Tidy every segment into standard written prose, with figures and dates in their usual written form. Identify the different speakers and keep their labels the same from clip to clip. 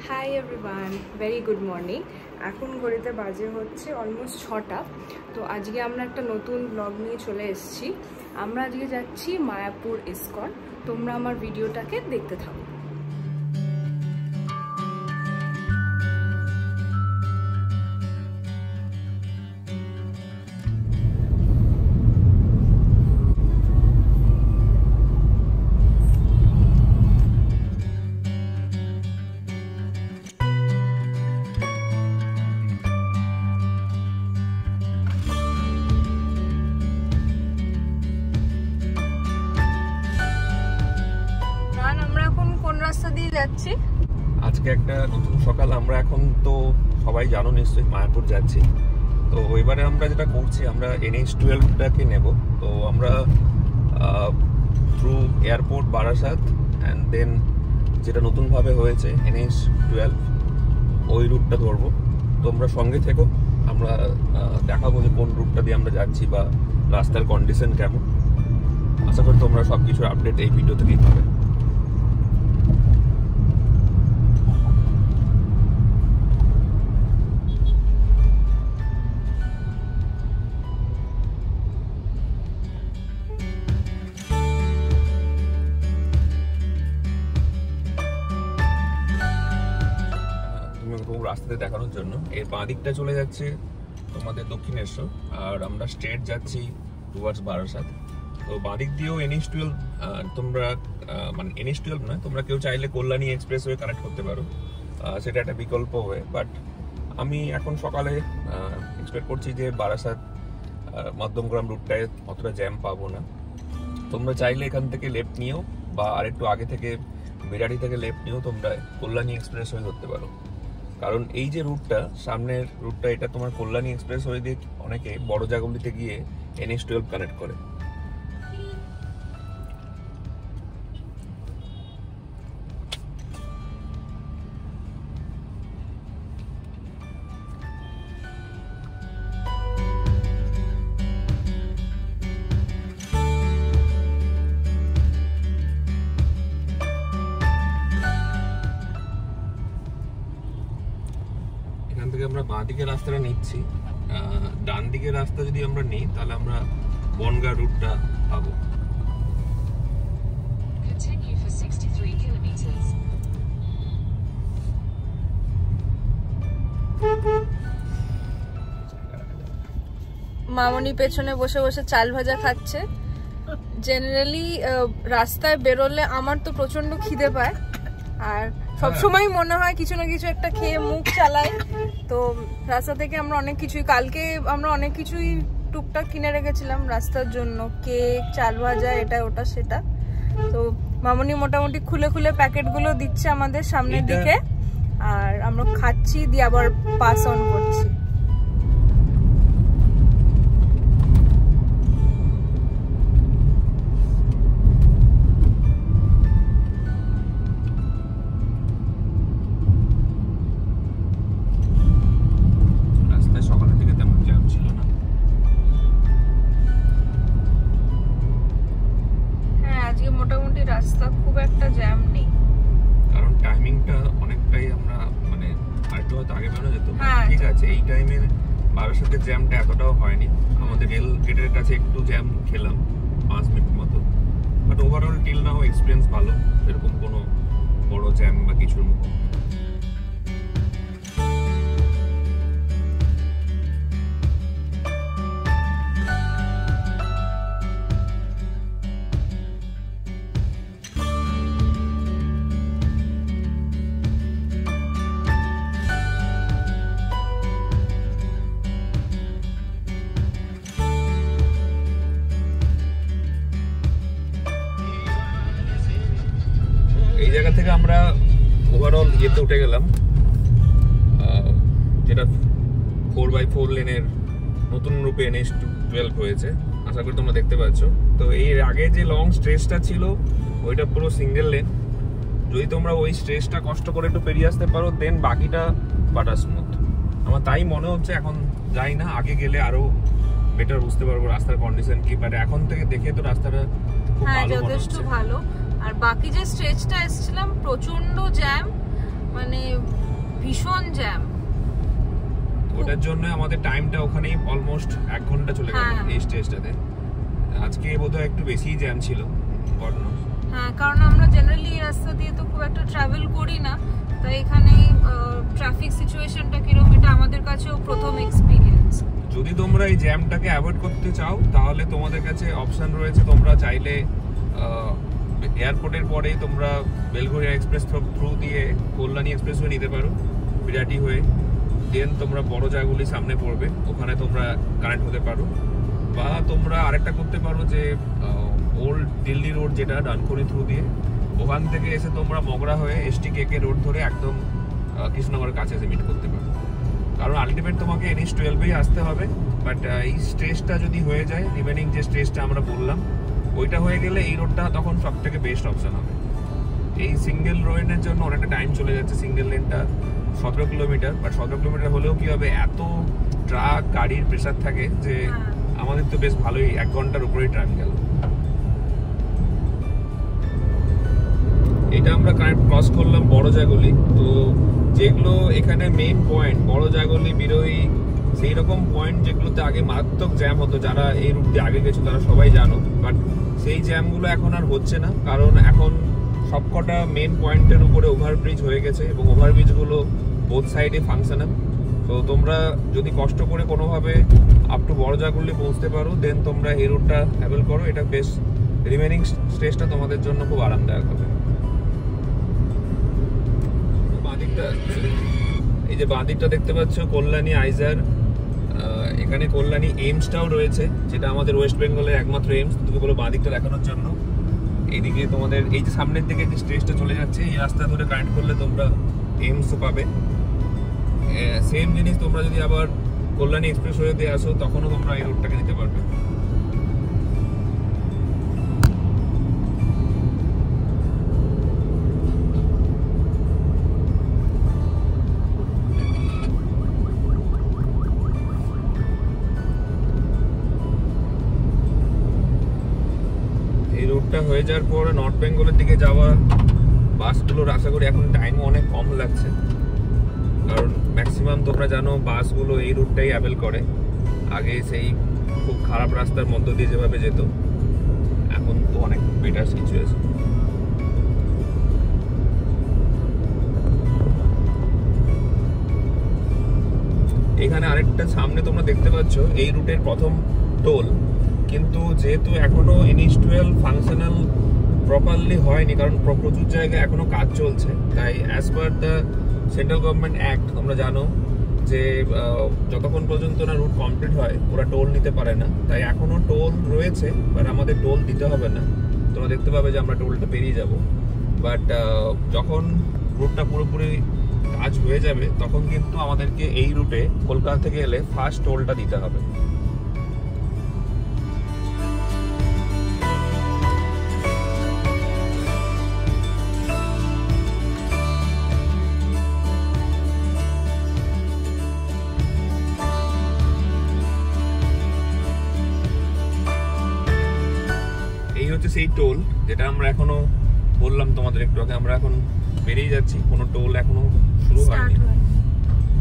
Speaker 1: Hi everyone, very good morning. এখন ঘড়িতে বাজে হচ্ছে অলমোস্ট 6টা। তো আজকে আমরা একটা নতুন ব্লগ নিয়ে চলে এসেছি। আমরা আজকে যাচ্ছি মায়াপুর ইসকন। তোমরা আমার ভিডিওটাকে দেখতে থাকো। রাস্তা দিয়ে যাচ্ছি
Speaker 2: আজকে একটা নতুন সকাল। আমরা এখন তো সবাই জানো নিশ্চয়ই মায়াপুর যাচ্ছি। তো এবারে আমরা যেটা করছি, আমরা NH12টাকে নেব। তো আমরা through airport Barasat and then যেটা নতুনভাবে হয়েছে NH12 ওই রুটটা ধরবো। তোমরা সঙ্গে থেকো, আমরা দেখাবো যে কোন রুটটা দিয়ে আমরা যাচ্ছি বা রাস্তার কন্ডিশন কেমন। আশা করি তোমরা সব কিছুর আপডেট এই ভিডিও থেকেই পাবে। রাস্তাতে দেখানোর জন্য এর বাঁ দিকটা চলে যাচ্ছে তোমাদের দক্ষিণেশ্বর, আর আমরা স্ট্রেট যাচ্ছি টুয়ার্ডস বারাসাত। তো বাঁ দিক দিয়েও NH12 তোমরা মানে NH12 নয়, তোমরা কেউ চাইলে কল্যাণী এক্সপ্রেসওয়ে কানেক্ট করতে পারো, সেটা একটা বিকল্প হয়ে। বাট আমি এখন সকালে এক্সপেক্ট করছি যে বারাসাত মধ্যমগ্রাম রুটটায় অতটা জ্যাম পাবো না। তোমরা চাইলে এখান থেকে লেফট নিয়েও বা আরেকটু আগে থেকে বিরাটি থেকে লেফট নিয়েও তোমরা কল্যাণী এক্সপ্রেসওয়ে ধরতে পারো। কারণ এই যে রুটটা, সামনের রুটটা, এটা তোমার কল্যাণী এক্সপ্রেস হয়ে দিয়ে অনেকে বড় জায়গাগুলিতে গিয়ে NH12 কানেক্ট করে। আমরা বাঁ দিকের রাস্তাটা নিচ্ছি, ডান দিকের রাস্তা যদি আমরা নিই তাহলে আমরা বনগাঁ রুটটা পাবো।
Speaker 1: মামনি পেছনে বসে বসে চাল ভাজা খাচ্ছে। জেনারেলি রাস্তায় বেরোলে আমার তো প্রচন্ড খিদে পায়, আর সবসময় মনে হয় কিছু না কিছু একটা খেয়ে মুখ চালাই। তো রাস্তা থেকে আমরা অনেক কিছুই, কালকে আমরা অনেক কিছুই টুকটাক কিনে রেখেছিলাম রাস্তার জন্য, কেক, চাল ভাজা, এটা ওটা সেটা। তো মামনি মোটামুটি খুলে খুলে প্যাকেটগুলো দিচ্ছে আমাদের সামনের দিকে, আর আমরা খাচ্ছি, দিয়ে আবার পাস অন করছি। রাস্তা খুব একটা জ্যাম নেই,
Speaker 2: কারণ টাইমিংটা অনেকটাই আমরা মানে আরেকটু হয়তো আগে বেরোনো যেত। ঠিক আছে, এই টাইমে বারাসাতের জ্যামটা এতটাও হয়নি। আমাদের রেল গেটের কাছে একটু জ্যাম খেলাম 5 মিনিট মতো, but overall till now experience ভালো, এরকম কোনো বড় জ্যাম বা কিছুর মতো। এই জায়গা থেকে আমরা ওভারঅল ইয়েতে উঠে গেলাম, যেটা 4x4 লেনের নতুন রূপে NH12 হয়েছে। আশা করি তোমরা দেখতে পাচ্ছ। তো এর আগে যে লং স্ট্রেচটা ছিল ওইটা পুরো সিঙ্গেল লেন। যদি তোমরা ওই স্ট্রেচটা কষ্ট করে একটু পেরিয়ে আসতে পারো, দেন বাকিটা বাটার স্মুথ। আমার তাই মনে হচ্ছে। এখন যাই না, আগে গেলে আরো বেটার বুঝতে পারবো রাস্তার কন্ডিশন কি, বাট এখন থেকে দেখে তো রাস্তাটা খুব ভালো মনে হচ্ছে।
Speaker 1: যথেষ্ট ভালো। আর বাকি যে স্ট্রেচটা এসেছিলাম প্রচন্ড জ্যাম, মানে ভীষণ জ্যাম।
Speaker 2: ওটার জন্য আমাদের টাইমটা ওখানেই অলমোস্ট 1 ঘন্টা চলে গেল এই স্টেজটাতে। আজকে বোধহয় একটু বেশি জ্যাম ছিল।
Speaker 1: হ্যাঁ, কারণ আমরা জেনারেলি এই রাস্তা দিয়ে তো খুব একটা ট্রাভেল করি না, তাই এখানে ট্রাফিক সিচুয়েশনটা কিরকম এটা আমাদের কাছেও প্রথম এক্সপিরিয়েন্স।
Speaker 2: যদি তোমরা এই জ্যামটাকে অ্যাভয়েড করতে চাও তাহলে তোমাদের কাছে অপশন রয়েছে। তোমরা চাইলে এয়ারপোর্টের পরেই তোমরা বেলঘরিয়া এক্সপ্রেস থ্রু দিয়ে কল্যাণী এক্সপ্রেস হয়ে নিতে পারো, বিরাটি হয়ে। দেন তোমরা বড় জায়গাগুলি সামনে পড়বে, ওখানে তোমরা কানেক্ট হতে পারো। বা তোমরা আরেকটা করতে পারো যে ওল্ড দিল্লি রোড, যেটা ডানকুনি থ্রু দিয়ে, ওখান থেকে এসে তোমরা মগরা হয়ে STKK রোড ধরে একদম কৃষ্ণনগরের কাছে এসে মিট করতে পারো। কারণ আলটিমেট তোমাকে NH-12-এই আসতে হবে। বাট এই স্ট্রেসটা যদি হয়ে যায়, রিমেনিং যে স্ট্রেসটা আমরা বললাম, ওইটা হয়ে গেলে এই রোডটা তখন সব থেকে বেস্ট অপশন হবে। এই সিঙ্গেল লেনের জন্য অনেকটা টাইম চলে যাচ্ছে। সিঙ্গেল লেনটা 17 কিলোমিটার, বাট 17 কিলোমিটার হলেও কি হবে, এত ট্রাক গাড়ির প্রেসার থাকে যে আমাদের তো বেশ ভালোই 1 ঘন্টার উপরেই টাইম গেল। এটা আমরা কানেক্ট ক্রস করলাম বড় জায়গাগুলি। তো যেগুলো এখানে মেইন পয়েন্ট, বড় জায়গাগুলি, বিরোহী, সেই রকম পয়েন্ট যেগুলোতে আগে মারাত্মক জ্যাম হতো, যারা এই রুট দিয়ে আগে গেছো তারা সবাই জানো। বাট সেই জ্যামগুলো এখন আর হচ্ছে না, কারণ এখন সবকটা মেন পয়েন্টের উপরে ওভারব্রিজ হয়ে গেছে এবং ওভারব্রিজগুলো বোথ সাইডে ফাংশনাল। তো তোমরা যদি কষ্ট করে কোনোভাবে আপ টু বড় জায়গাগুলি পৌঁছতে পারো, দেন তোমরা এই রুটটা ট্রাভেল করো। এটা বেশ রিমেনিং স্টেজটা তোমাদের জন্য খুব আরামদায়ক হবে। এই যে বাঁদিকটা দেখতে পাচ্ছ, কল্যাণী আইজার, এখানে কল্যাণী এইমসটাও রয়েছে, যেটা আমাদের ওয়েস্ট বেঙ্গলের একমাত্র এইমস। তুমি বলো বাঁদিকটা দেখানোর জন্য। এইদিকে তোমাদের এই যে সামনের দিকে যে স্টেজটা চলে যাচ্ছে, এই রাস্তা ধরে কানেক্ট করলে তোমরা এইমসও পাবে। সেম জিনিস তোমরা যদি আবার কল্যাণী এক্সপ্রেসওয়ে দিয়ে আসো, তখনও তোমরা এই রোডটাকে নিতে পারবে। হয়ে যাওয়ার পর নর্থ বেঙ্গলের দিকে যাওয়া বাসগুলোর আশা করি এখন টাইমও অনেক কম লাগছে, কারণ ম্যাক্সিমাম তোমরা জানো বাসগুলো এই রুটটাই অ্যাভেল করে। আগে সেই খুব খারাপ রাস্তার মধ্য দিয়ে যেভাবে যেত, এখন তো অনেক বেটার সিচুয়েশন। এখানে আরেকটা সামনে তোমরা দেখতে পাচ্ছ এই রুটের প্রথম টোল, কিন্তু যেহেতু এখনো NH-12 ফাংশনাল প্রপারলি হয়নি, কারণ প্রচুর জায়গায় এখনো কাজ চলছে, তাই as per the central government act তোমরা জানো যে যতক্ষণ পর্যন্ত না রুট কমপ্লিট হয় ওরা টোল নিতে পারে না। তাই এখনো টোল রয়েছে, বাট আমাদের টোল দিতে হবে না। তোমরা দেখতে পাবে যে আমরা টোলটা পেরিয়ে যাব। বাট যখন রুটটা পুরোপুরি কাজ হয়ে যাবে, তখন কিন্তু আমাদেরকে এই রুটে কলকাতা থেকে এলে ফার্স্ট টোলটা দিতে হবে। সেই টোল যেটা আমরা এখনো বললাম তোমাদের একটু আগে, আমরা এখন বেরিয়ে যাচ্ছি, কোনো টোল এখনো শুরু হয়নি।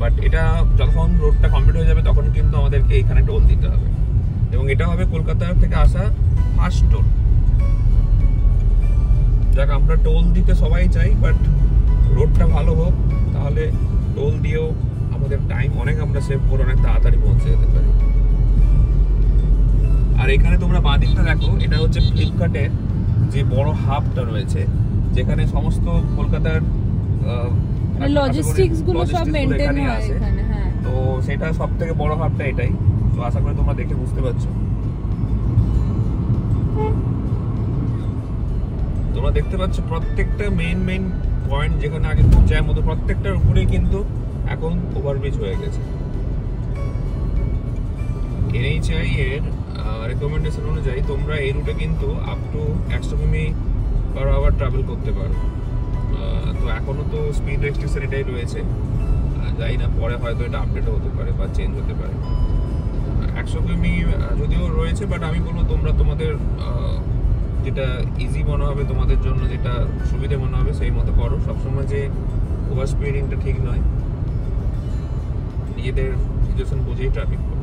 Speaker 2: বাট এটা যখন রোডটা কমপ্লিট হয়ে যাবে তখন কিন্তু আমাদেরকে এখানে টোল দিতে হবে, এবং এটা হবে কলকাতা থেকে আসা ফার্স্ট টোল। যাক, আমরা টোল দিতে সবাই চাই, বাট রোডটা ভালো হোক, তাহলে টোল দিয়েও আমাদের টাইম অনেক আমরা সেভ করে অনেক তাড়াতাড়ি পৌঁছে যেতে পারি। আর এখানে তোমরা বাঁদিকটা দেখো, এটা হচ্ছে ফ্লিপকার্টের যে বড় হাবটা রয়েছে, যেখানে সমস্ত কলকাতার
Speaker 1: লজিস্টিক্স গুলো সব মেইনটেইন হয় এখানে। হ্যাঁ,
Speaker 2: তো সেটা সবথেকে বড় হাবটা এটাই। তো আশা করি তোমরা দেখে বুঝতে পারছো। তোমরা দেখতে পাচ্ছ প্রত্যেকটা মেইন পয়েন্ট যেখানে আগে খুব জ্যাম হতো, প্রত্যেকটার উপরেই কিন্তু এখন ওভারব্রিজ হয়ে গেছে। NHAI এর রেকমেন্ডেশন অনুযায়ী তোমরা এই রুটে কিন্তু আপ টু 100 কিমি/আওয়ার ট্রাভেল করতে পারো। তো এখনো তো স্পিড রেস্ট্রিকশন এটাই রয়েছে, যাই না পরে হয়তো এটা আপডেট হতে পারে বা চেঞ্জ হতে পারে। 100 কিমি যদিও রয়েছে, বাট আমি বলবো তোমরা তোমাদের যেটা ইজি মনে হবে, তোমাদের জন্য যেটা সুবিধা মনে হবে সেই মতো করো। সবসময় যে ওভার স্পিডিংটা ঠিক নয়। নিজেদের সিচুয়েশন বুঝেই ট্রাফিক করো।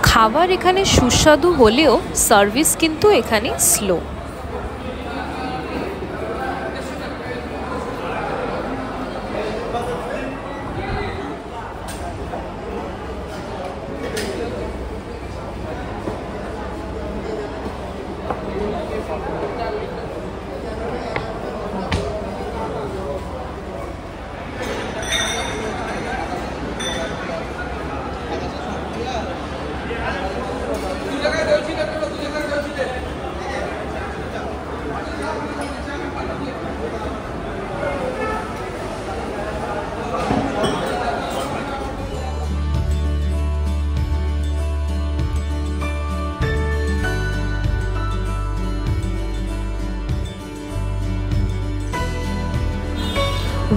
Speaker 3: খাবার এখানে সুস্বাদু হলেও সার্ভিস কিন্তু এখানে স্লো।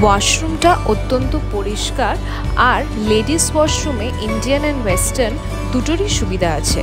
Speaker 3: ওয়াশরুমটা অত্যন্ত পরিষ্কার, আর লেডিস ওয়াশরুমে ইন্ডিয়ান অ্যান্ড ওয়েস্টার্ন দুটোরই সুবিধা আছে।